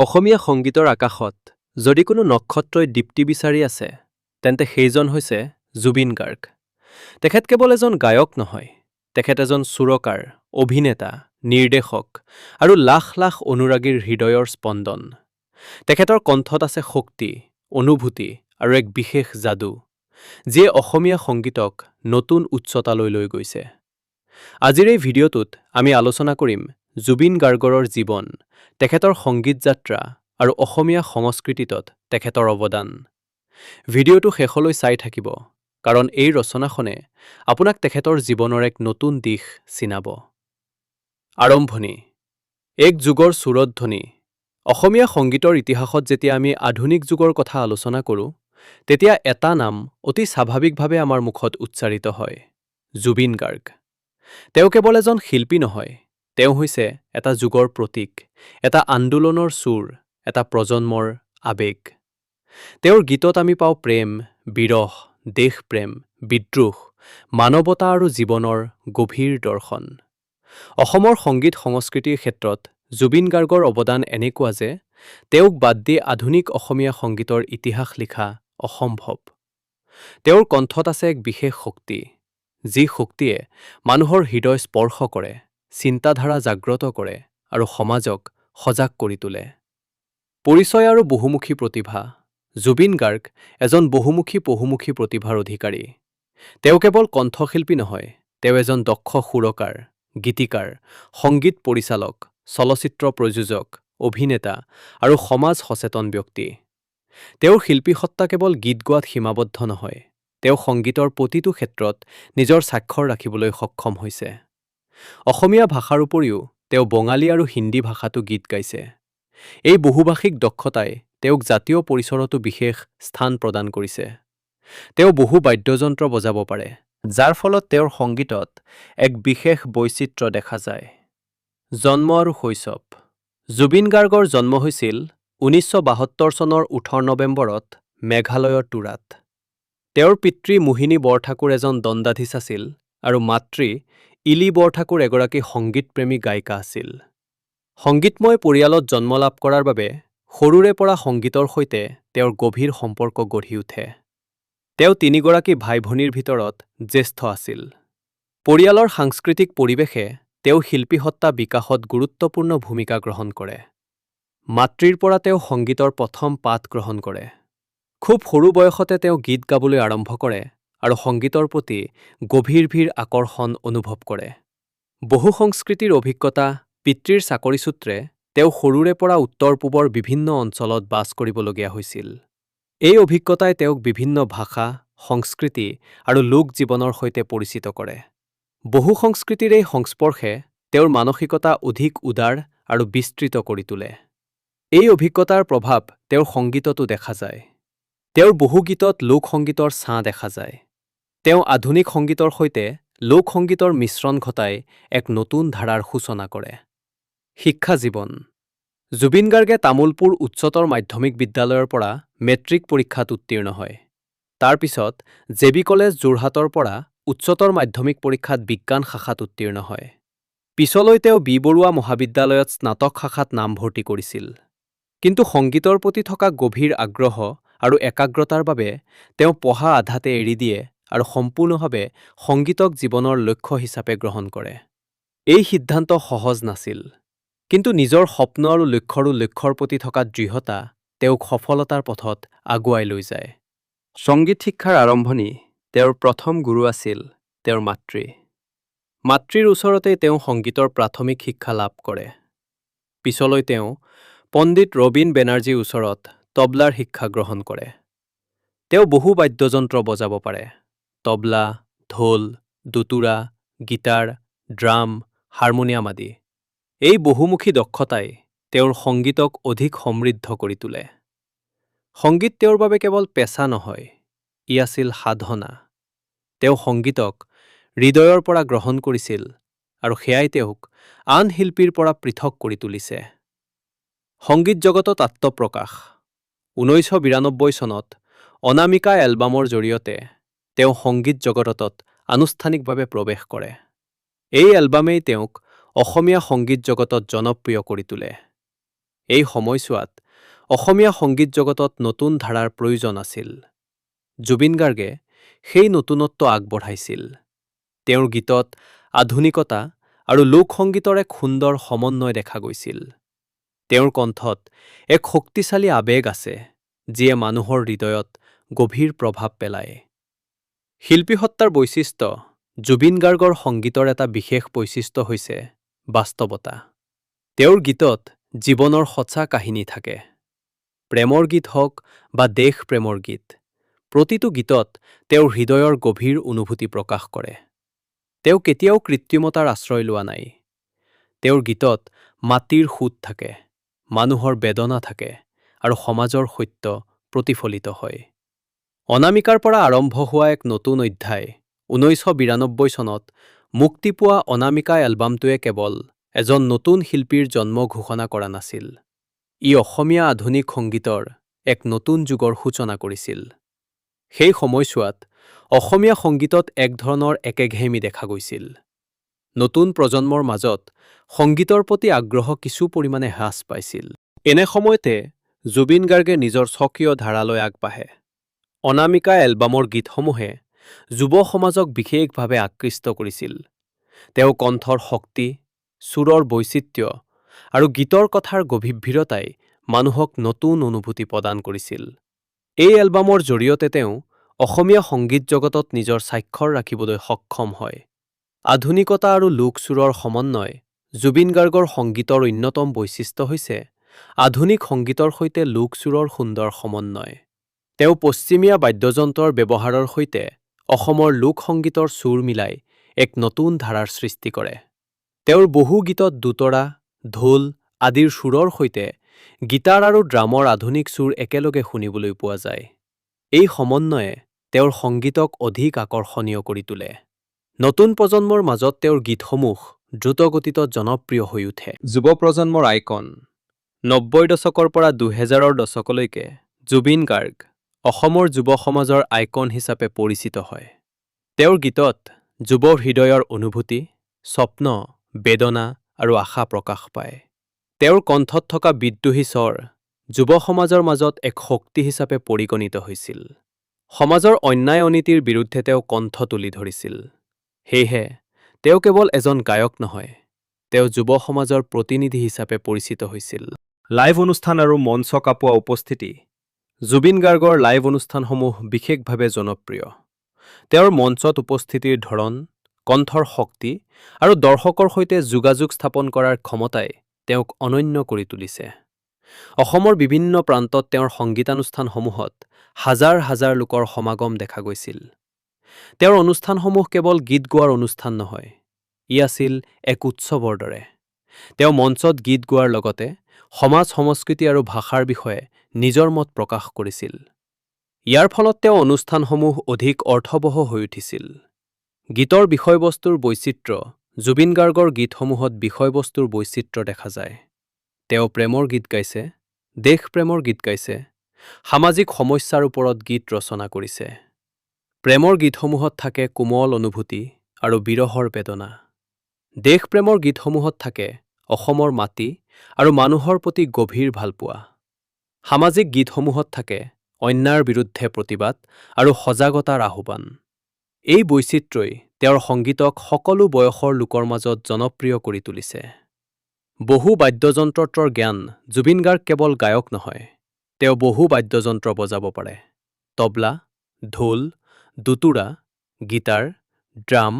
অসমীয়া সংগীতৰ আকাশত যদি কোনো নক্ষত্ৰই দীপ্তি বিচাৰি আছে তেন্তে সেইজন হৈছে জুবিন গাৰ্গ। তেখেত কেৱল এজন গায়ক নহয়, তেখেত এজন সুৰকাৰ, অভিনেতা, নিৰ্দেশক আৰু লাখ লাখ অনুৰাগীৰ হৃদয়ৰ স্পন্দন। তেখেতৰ কণ্ঠত আছে শক্তি, অনুভূতি আৰু এক বিশেষ যাদু, যিয়ে অসমীয়া সংগীতক নতুন উচ্চতালৈ লৈ গৈছে। আজিৰ এই ভিডিঅ'টোত আমি আলোচনা কৰিম জুবিন গাৰ্গৰৰ জীৱন, তেখেতৰ সংগীত যাত্ৰা আৰু অসমীয়া সংস্কৃতিত তেখেতৰ অৱদান। ভিডিঅ'টো শেষলৈ চাই থাকিব, কাৰণ এই ৰচনাখনে আপোনাক তেখেতৰ জীৱনৰ এক নতুন দিশ চিনাব। আৰম্ভণি। এক যুগৰ সুৰধ্বনি। অসমীয়া সংগীতৰ ইতিহাসত যেতিয়া আমি আধুনিক যুগৰ কথা আলোচনা কৰোঁ, তেতিয়া এটা নাম অতি স্বাভাৱিকভাৱে আমাৰ মুখত উচ্চাৰিত হয়: জুবিন গাৰ্গ। তেওঁ কেৱল এজন শিল্পী নহয়, তেওঁ হৈছে এটা যুগৰ প্ৰতীক, এটা আন্দোলনৰ সুৰ, এটা প্ৰজন্মৰ আৱেগ। তেওঁৰ গীতত আমি পাওঁ প্ৰেম, বিৰহ, দেশপ্ৰেম, বিদ্ৰোহ, মানৱতা আৰু জীৱনৰ গভীৰ দৰ্শন। অসমৰ সংগীত সংস্কৃতিৰ ক্ষেত্ৰত জুবিন গাৰ্গৰ অৱদান এনেকুৱা যে তেওঁক বাদ দি আধুনিক অসমীয়া সংগীতৰ ইতিহাস লিখা অসম্ভৱ। তেওঁৰ কণ্ঠত আছে এক বিশেষ শক্তি, যি শক্তিয়ে মানুহৰ হৃদয় স্পৰ্শ কৰে, চিন্তাধাৰা জাগ্ৰত কৰে আৰু সমাজক সজাগ কৰি তোলে। পৰিচয় আৰু বহুমুখী প্ৰতিভা। জুবিন গাৰ্গ এজন বহুমুখী প্ৰতিভাৰ অধিকাৰী। তেওঁ কেৱল কণ্ঠশিল্পী নহয়, তেওঁ এজন দক্ষ সুৰকাৰ, গীতিকাৰ, সংগীত পৰিচালক, চলচ্চিত্ৰ প্ৰযোজক, অভিনেতা আৰু সমাজ সচেতন ব্যক্তি। তেওঁৰ শিল্পীসত্তা কেৱল গীত গোৱাত সীমাবদ্ধ নহয়, তেওঁ সংগীতৰ প্ৰতিটো ক্ষেত্ৰত নিজৰ স্বাক্ষৰ ৰাখিবলৈ সক্ষম হৈছে। অসমীয়া ভাষাৰ উপৰিও তেওঁ বঙালী আৰু হিন্দী ভাষাতো গীত গাইছে। এই বহুভাষিক দক্ষতাই তেওঁক জাতীয় পৰিচয়তো বিশেষ স্থান প্ৰদান কৰিছে। তেওঁ বহু বাদ্যযন্ত্ৰ বজাব পাৰে, যাৰ ফলত তেওঁৰ সংগীতত এক বিশেষ বৈচিত্ৰ্য দেখা যায়। জন্ম আৰু শৈশৱ। জুবিন গাৰ্গৰ জন্ম হৈছিল 1972 চনৰ 18 নৱেম্বৰত মেঘালয়ৰ তুৰাত। তেওঁৰ পিতৃ মোহিনী বৰঠাকুৰ এজন দণ্ডাধীশ আছিল আৰু মাতৃ ইলি বৰঠাকুৰ এগৰাকী সংগীতপ্ৰেমী গায়িকা আছিল। সংগীতময় পৰিয়ালত জন্ম লাভ কৰাৰ বাবে সৰুৰে পৰা সংগীতৰ সৈতে তেওঁৰ গভীৰ সম্পৰ্ক গঢ়ি উঠে। তেওঁ তিনিগৰাকী ভাই-ভনীৰ ভিতৰত জ্যেষ্ঠ আছিল। পৰিয়ালৰ সাংস্কৃতিক পৰিৱেশে তেওঁৰ শিল্পীসত্তা বিকাশত গুৰুত্বপূৰ্ণ ভূমিকা গ্ৰহণ কৰে। মাতৃৰ পৰা তেওঁ সংগীতৰ প্ৰথম পাঠ গ্ৰহণ কৰে। খুব সৰু বয়সতে তেওঁ গীত গাবলৈ আৰম্ভ কৰে আৰু সংগীতৰ প্ৰতি গভীৰ আকৰ্ষণ অনুভৱ কৰে। বহু সংস্কৃতিৰ অভিজ্ঞতা, পিতৃৰ চাকৰিসূত্ৰে তেওঁ সৰুৰে পৰা উত্তৰ-পূবৰ বিভিন্ন অঞ্চলত বাস কৰিবলগীয়া হৈছিল। এই অভিজ্ঞতাই তেওঁক বিভিন্ন ভাষা, সংস্কৃতি আৰু লোক জীৱনৰ সৈতে পৰিচিত কৰে। বহু সংস্কৃতিৰ এই সংস্পৰ্শে তেওঁৰ মানসিকতা অধিক উদাৰ আৰু বিস্তৃত কৰি তোলে। এই অভিজ্ঞতাৰ প্ৰভাৱ তেওঁৰ সংগীততো দেখা যায়। তেওঁৰ বহু গীতত লোক সংগীতৰ ছাঁ দেখা যায়। তেওঁ আধুনিক সংগীতৰ সৈতে লোক সংগীতৰ মিশ্ৰণ ঘটাই এক নতুন ধাৰাৰ সূচনা কৰে। শিক্ষা জীৱন। জুবিন গাৰ্গে তামুলপুৰ উচ্চতৰ মাধ্যমিক বিদ্যালয়ৰ পৰা মেট্ৰিক পৰীক্ষাত উত্তীৰ্ণ হয়। তাৰ পিছত জে.বি. কলেজ যোৰহাটৰ পৰা উচ্চতৰ মাধ্যমিক পৰীক্ষাত বিজ্ঞান শাখাত উত্তীৰ্ণ হয়। পিছলৈ তেওঁ বি বৰুৱা মহাবিদ্যালয়ত স্নাতক শাখাত নামভৰ্তি কৰিছিল। কিন্তু সংগীতৰ প্ৰতি থকা গভীৰ আগ্ৰহ আৰু একাগ্ৰতাৰ বাবে তেওঁ পঢ়া আধাতে এৰি দিয়ে আৰু সম্পূৰ্ণভাৱে সংগীতক জীৱনৰ লক্ষ্য হিচাপে গ্ৰহণ কৰে। এই সিদ্ধান্ত সহজ নাছিল, কিন্তু নিজৰ স্বপ্ন আৰু লক্ষ্যৰ প্ৰতি থকা দৃঢ়তা তেওঁক সফলতাৰ পথত আগুৱাই লৈ যায়। সংগীত শিক্ষাৰ আৰম্ভণি। তেওঁৰ প্ৰথম গুৰু আছিল তেওঁৰ মাতৃ। মাতৃৰ ওচৰতে তেওঁ সংগীতৰ প্ৰাথমিক শিক্ষা লাভ কৰে। পিছলৈ তেওঁ পণ্ডিত ৰবীন বেনাৰ্জীৰ ওচৰত তবলাৰ শিক্ষা গ্ৰহণ কৰে। তেওঁ বহু বাদ্যযন্ত্ৰ বজাব পাৰে: তবলা, ঢোল, দুতুৰা, গীটাৰ, ড্ৰাম, হাৰমনিয়াম আদি। এই বহুমুখী দক্ষতাই তেওঁৰ সংগীতক অধিক সমৃদ্ধ কৰি তোলে। সংগীত তেওঁৰ বাবে কেৱল পেছা নহয়, ই আছিল সাধনা। তেওঁ সংগীতক হৃদয়ৰ পৰা গ্ৰহণ কৰিছিল আৰু সেয়াই তেওঁক আন শিল্পীৰ পৰা পৃথক কৰি তুলিছে। সংগীত জগতত আত্মপ্ৰকাশ। 1992 চনত অনামিকা এলবামৰ জৰিয়তে তেওঁ সংগীত জগতত আনুষ্ঠানিকভাৱে প্ৰৱেশ কৰে। এই এলবামেই তেওঁক অসমীয়া সংগীত জগতত জনপ্ৰিয় কৰি তোলে। এই সময়ছোৱাত অসমীয়া সংগীত জগতত নতুন ধাৰাৰ প্ৰয়োজন আছিল। জুবিন গাৰ্গে সেই নতুনত্ব আগবঢ়াইছিল। তেওঁৰ গীতত আধুনিকতা আৰু লোকসংগীতৰ এক সুন্দৰ সমন্বয় দেখা গৈছিল। তেওঁৰ কণ্ঠত এক শক্তিশালী আৱেগ আছে, যিয়ে মানুহৰ হৃদয়ত গভীৰ প্ৰভাৱ পেলায়। শিল্পীসত্তাৰ বৈশিষ্ট্য। জুবিন গাৰ্গৰ সংগীতৰ এটা বিশেষ বৈশিষ্ট্য হৈছে বাস্তৱতা। তেওঁৰ গীতত জীৱনৰ সঁচা কাহিনী থাকে। প্ৰেমৰ গীত হওক বা দেশ প্ৰেমৰ গীত, প্ৰতিটো গীতত তেওঁৰ হৃদয়ৰ গভীৰ অনুভূতি প্ৰকাশ কৰে। তেওঁ কেতিয়াও কৃত্ৰিমতাৰ আশ্ৰয় লোৱা নাই। তেওঁৰ গীতত মাটিৰ সুত থাকে, মানুহৰ বেদনা থাকে আৰু সমাজৰ সত্য প্ৰতিফলিত হয়। অনামিকাৰ পৰা আৰম্ভ হোৱা এক নতুন অধ্যায়। 1992 চনত মুক্তি পোৱা অনামিকা এলবামটোৱে কেৱল এজন নতুন শিল্পীৰ জন্ম ঘোষণা কৰা নাছিল। ই অসমীয়া আধুনিক সংগীতৰ এক নতুন যুগৰ সূচনা কৰিছিল। সেই সময়ছোৱাত অসমীয়া সংগীতত এক ধৰণৰ একেঘেয়েমি দেখা গৈছিল। নতুন প্ৰজন্মৰ মাজত সংগীতৰ প্ৰতি আগ্ৰহ কিছু পৰিমাণে হ্ৰাস পাইছিল। এনে সময়তে জুবিন গাৰ্গে নিজৰ স্বকীয় ধাৰালৈ আগবাঢ়ে। অনামিকা এলবামৰ গীতসমূহে যুৱ সমাজক বিশেষভাৱে আকৃষ্ট কৰিছিল। তেওঁ কণ্ঠৰ শক্তি, সুৰৰ বৈচিত্ৰ্য আৰু গীতৰ কথাৰ গভীৰতাই মানুহক নতুন অনুভূতি প্ৰদান কৰিছিল। এই এলবামৰ জৰিয়তে তেওঁ অসমীয়া সংগীত জগতত নিজৰ স্বাক্ষৰ ৰাখিবলৈ সক্ষম হয়। আধুনিকতা আৰু লোকসুৰৰ সমন্বয়। জুবিন গাৰ্গৰ সংগীতৰ অন্যতম বৈশিষ্ট্য হৈছে আধুনিক সংগীতৰ সৈতে লোকসুৰৰ সুন্দৰ সমন্বয়। তেওঁ পশ্চিমীয়া বাদ্যযন্ত্ৰৰ ব্যৱহাৰৰ সৈতে অসমৰ লোকসংগীতৰ সুৰ মিলাই এক নতুন ধাৰাৰ সৃষ্টি কৰে। তেওঁৰ বহু গীতত দুতৰা, ঢোল আদিৰ সুৰৰ সৈতে গীটাৰ আৰু ড্ৰামৰ আধুনিক সুৰ একেলগে শুনিবলৈ পোৱা যায়। এই সমন্বয়ে তেওঁৰ সংগীতক অধিক আকৰ্ষণীয় কৰি তোলে। নতুন প্ৰজন্মৰ মাজত তেওঁৰ গীতসমূহ দ্ৰুতগতিত জনপ্ৰিয় হৈ উঠে। যুৱ প্ৰজন্মৰ আইকন। 90 দশকৰ পৰা 2000ৰ দশকলৈকে জুবিন গাৰ্গ অসমৰ যুৱ সমাজৰ আইকন হিচাপে পৰিচিত হয়। তেওঁৰ গীতত যুৱ হৃদয়ৰ অনুভূতি, স্বপ্ন, বেদনা আৰু আশা প্ৰকাশ পায়। তেওঁৰ কণ্ঠত থকা বিদ্ৰোহী স্বৰ যুৱ সমাজৰ মাজত এক শক্তি হিচাপে পৰিগণিত হৈছিল। সমাজৰ অন্যায় অনীতিৰ বিৰুদ্ধে তেওঁ কণ্ঠ তুলি ধৰিছিল। সেয়েহে তেওঁ কেৱল এজন গায়ক নহয়, তেওঁ যুৱ সমাজৰ প্ৰতিনিধি হিচাপে পৰিচিত হৈছিল। লাইভ অনুষ্ঠান আৰু মঞ্চ কাপোৱা উপস্থিতি। জুবিন গাৰ্গৰ লাইভ অনুষ্ঠানসমূহ বিশেষভাৱে জনপ্ৰিয়। তেওঁৰ মঞ্চত উপস্থিতিৰ ধৰণ, কণ্ঠৰ শক্তি আৰু দৰ্শকৰ সৈতে যোগাযোগ স্থাপন কৰাৰ ক্ষমতাই তেওঁক অনন্য কৰি তুলিছে। অসমৰ বিভিন্ন প্ৰান্তত তেওঁৰ সংগীতানুষ্ঠানসমূহত হাজাৰ হাজাৰ লোকৰ সমাগম দেখা গৈছিল। তেওঁৰ অনুষ্ঠানসমূহ কেৱল গীত গোৱাৰ অনুষ্ঠান নহয়, ই আছিল এক উৎসৱৰ দৰে। তেওঁ মঞ্চত গীত গোৱাৰ লগতে সমাজ, সংস্কৃতি আৰু ভাষাৰ বিষয়ে নিজৰ মত প্ৰকাশ কৰিছিল। ইয়াৰ ফলত তেওঁ অনুষ্ঠানসমূহ অধিক অৰ্থবহ হৈ উঠিছিল। গীতৰ বিষয়বস্তুৰ বৈচিত্ৰ্য। জুবিন গাৰ্গৰ গীতসমূহত বিষয়বস্তুৰ বৈচিত্ৰ্য দেখা যায়। তেওঁ প্ৰেমৰ গীত গাইছে, দেশ প্ৰেমৰ গীত গাইছে, সামাজিক সমস্যাৰ ওপৰত গীত ৰচনা কৰিছে। প্ৰেমৰ গীতসমূহত থাকে কোমল অনুভূতি আৰু বিৰহৰ বেদনা। দেশ প্ৰেমৰ গীতসমূহত থাকে অসমৰ মাটি আৰু মানুহৰ প্ৰতি গভীৰ ভালপোৱা। সামাজিক গীতসমূহত থাকে অন্যায়ৰ বিৰুদ্ধে প্ৰতিবাদ আৰু সজাগতাৰ আহ্বান। এই বৈচিত্ৰ্যই তেওঁৰ সংগীতক সকলো বয়সৰ লোকৰ মাজত জনপ্ৰিয় কৰি তুলিছে। বহু বাদ্যযন্ত্ৰৰ জ্ঞান। জুবিন গাৰ্গ কেৱল গায়ক নহয়, তেওঁ বহু বাদ্যযন্ত্ৰ বজাব পাৰে। তবলা, ঢোল, দুতুৰা, গীটাৰ, ড্ৰাম,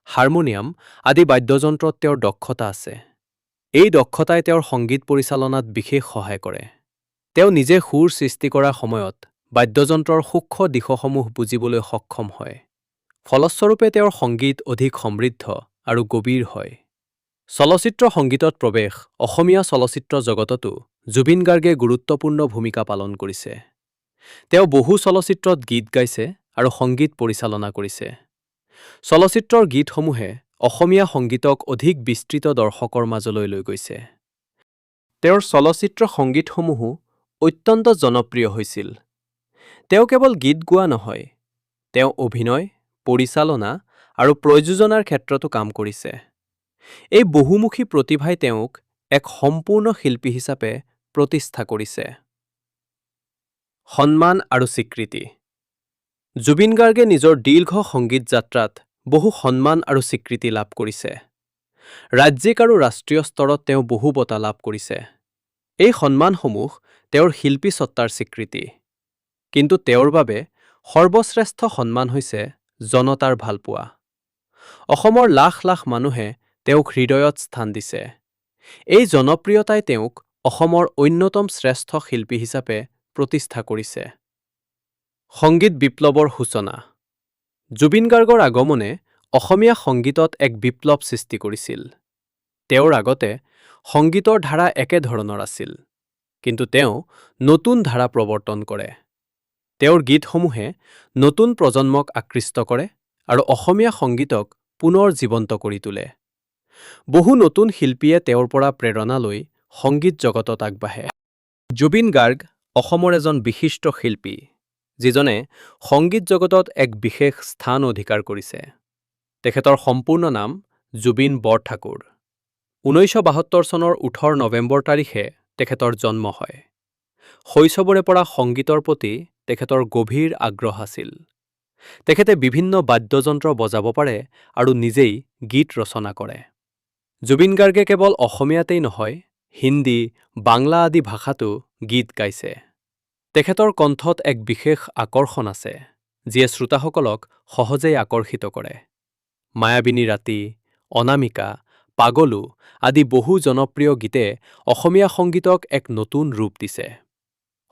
হাৰমনিয়াম আদি বাদ্যযন্ত্ৰত তেওঁৰ দক্ষতা আছে। এই দক্ষতাই তেওঁৰ সংগীত পৰিচালনাত বিশেষ সহায় কৰে। তেওঁ নিজে সুৰ সৃষ্টি কৰাৰ সময়ত বাদ্যযন্ত্ৰৰ সূক্ষ্ম দিশসমূহ বুজিবলৈ সক্ষম হয়। ফলস্বৰূপে তেওঁৰ সংগীত অধিক সমৃদ্ধ আৰু গভীৰ হয়। চলচ্চিত্ৰ সংগীতত প্ৰৱেশ। অসমীয়া চলচ্চিত্ৰ জগততো জুবিন গাৰ্গে গুৰুত্বপূৰ্ণ ভূমিকা পালন কৰিছে। তেওঁ বহু চলচ্চিত্ৰত গীত গাইছে আৰু সংগীত পৰিচালনা কৰিছে। চলচ্চিত্ৰৰ গীতসমূহে অসমীয়া সংগীতক অধিক বিস্তৃত দৰ্শকৰ মাজলৈ লৈ গৈছে। তেওঁৰ চলচ্চিত্ৰ সংগীতসমূহো অত্যন্ত জনপ্ৰিয় হৈছিল। তেওঁ কেৱল গীত গোৱা নহয়, তেওঁ অভিনয়, পৰিচালনা আৰু প্ৰযোজনাৰ ক্ষেত্ৰতো কাম কৰিছে। এই বহুমুখী প্ৰতিভাই তেওঁক এক সম্পূৰ্ণ শিল্পী হিচাপে প্ৰতিষ্ঠা কৰিছে। সন্মান আৰু স্বীকৃতি। জুবিন গাৰ্গে নিজৰ দীৰ্ঘ সংগীত যাত্ৰাত বহু সন্মান আৰু স্বীকৃতি লাভ কৰিছে। ৰাজ্যিক আৰু ৰাষ্ট্ৰীয় স্তৰত তেওঁ বহু বঁটা লাভ কৰিছে। এই সন্মানসমূহ তেওঁৰ শিল্পী সত্তাৰ স্বীকৃতি। কিন্তু তেওঁৰ বাবে সৰ্বশ্ৰেষ্ঠ সন্মান হৈছে জনতাৰ ভালপোৱা। অসমৰ লাখ লাখ মানুহে তেওঁক হৃদয়ত স্থান দিছে। এই জনপ্ৰিয়তাই তেওঁক অসমৰ অন্যতম শ্ৰেষ্ঠ শিল্পী হিচাপে প্ৰতিষ্ঠা কৰিছে। সংগীত বিপ্লৱৰ সূচনা। জুবিন গাৰ্গৰ আগমনে অসমীয়া সংগীতত এক বিপ্লৱ সৃষ্টি কৰিছিল। তেওঁৰ আগতে সংগীতৰ ধাৰা একেধৰণৰ আছিল, কিন্তু তেওঁ নতুন ধাৰা প্ৰৱৰ্তন কৰে। তেওঁৰ গীতসমূহে নতুন প্ৰজন্মক আকৃষ্ট কৰে আৰু অসমীয়া সংগীতক পুনৰ জীৱন্ত কৰি তোলে। বহু নতুন শিল্পীয়ে তেওঁৰ পৰা প্ৰেৰণা লৈ সংগীত জগতত আগবাঢ়ে। জুবিন গাৰ্গ অসমৰ এজন বিশিষ্ট শিল্পী, যিজনে সংগীত জগতত এক বিশেষ স্থান অধিকাৰ কৰিছে। তেখেতৰ সম্পূৰ্ণ নাম জুবিন বৰঠাকুৰ। 1972 চনৰ 18 নৱেম্বৰ তাৰিখে তেখেতৰ জন্ম হয়। শৈশৱৰে পৰা সংগীতৰ প্ৰতি তেখেতৰ গভীৰ আগ্ৰহ আছিল। তেখেতে বিভিন্ন বাদ্যযন্ত্ৰ বজাব পাৰে আৰু নিজেই গীত ৰচনা কৰে। জুবিন গাৰ্গে কেৱল অসমীয়াতেই নহয়, হিন্দী, বাংলা আদি ভাষাতো গীত গাইছে। তেখেতৰ কণ্ঠত এক বিশেষ আকৰ্ষণ আছে, যিয়ে শ্ৰোতাসকলক সহজেই আকৰ্ষিত কৰে। মায়াবিনী ৰাতি, অনামিকা, পাগলু আদি বহু জনপ্ৰিয় গীতে অসমীয়া সংগীতক এক নতুন ৰূপ দিছে।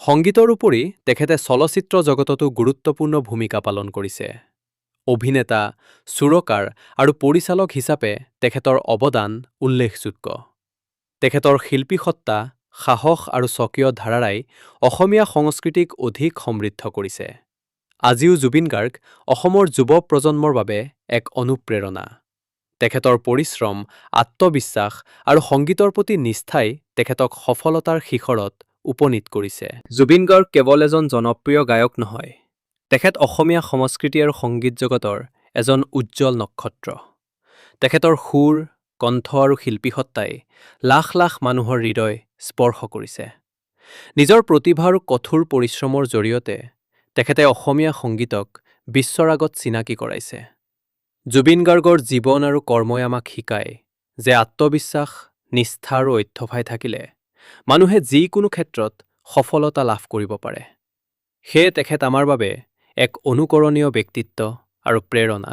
সংগীতৰ উপৰি তেখেতে চলচ্চিত্ৰ জগততো গুৰুত্বপূৰ্ণ ভূমিকা পালন কৰিছে। অভিনেতা, সুৰকাৰ আৰু পৰিচালক হিচাপে তেখেতৰ অৱদান উল্লেখযোগ্য। তেখেতৰ শিল্পী সত্তা, সাহস আৰু স্বকীয় ধাৰাৰাই অসমীয়া সংস্কৃতিক অধিক সমৃদ্ধ কৰিছে। আজিও জুবিন গাৰ্গ অসমৰ যুৱ প্ৰজন্মৰ বাবে এক অনুপ্ৰেৰণা। তেখেতৰ পৰিশ্ৰম, আত্মবিশ্বাস আৰু সংগীতৰ প্ৰতি নিষ্ঠাই তেখেতক সফলতাৰ শিখৰত উপনীত কৰিছে। জুবিন গাৰ্গ কেৱল এজন জনপ্ৰিয় গায়ক নহয়, তেখেত অসমীয়া সংস্কৃতি আৰু সংগীত জগতৰ এজন উজ্জ্বল নক্ষত্ৰ। তেখেতৰ সুৰ, কণ্ঠ আৰু শিল্পী সত্তাই লাখ লাখ মানুহৰ হৃদয় স্পৰ্শ কৰিছে। নিজৰ প্ৰতিভা আৰু কঠোৰ পৰিশ্ৰমৰ জৰিয়তে তেখেতে অসমীয়া সংগীতক বিশ্বৰ আগত চিনাকি কৰাইছে। জুবিন গাৰ্গৰ জীৱন আৰু কৰ্মই আমাক শিকায় যে আত্মবিশ্বাস, নিষ্ঠা আৰু অধ্যৱসায় থাকিলে মানুহে যিকোনো ক্ষেত্ৰত সফলতা লাভ কৰিব পাৰে। সেয়ে তেখেত আমাৰ বাবে এক অনুকৰণীয় ব্যক্তিত্ব আৰু প্ৰেৰণা।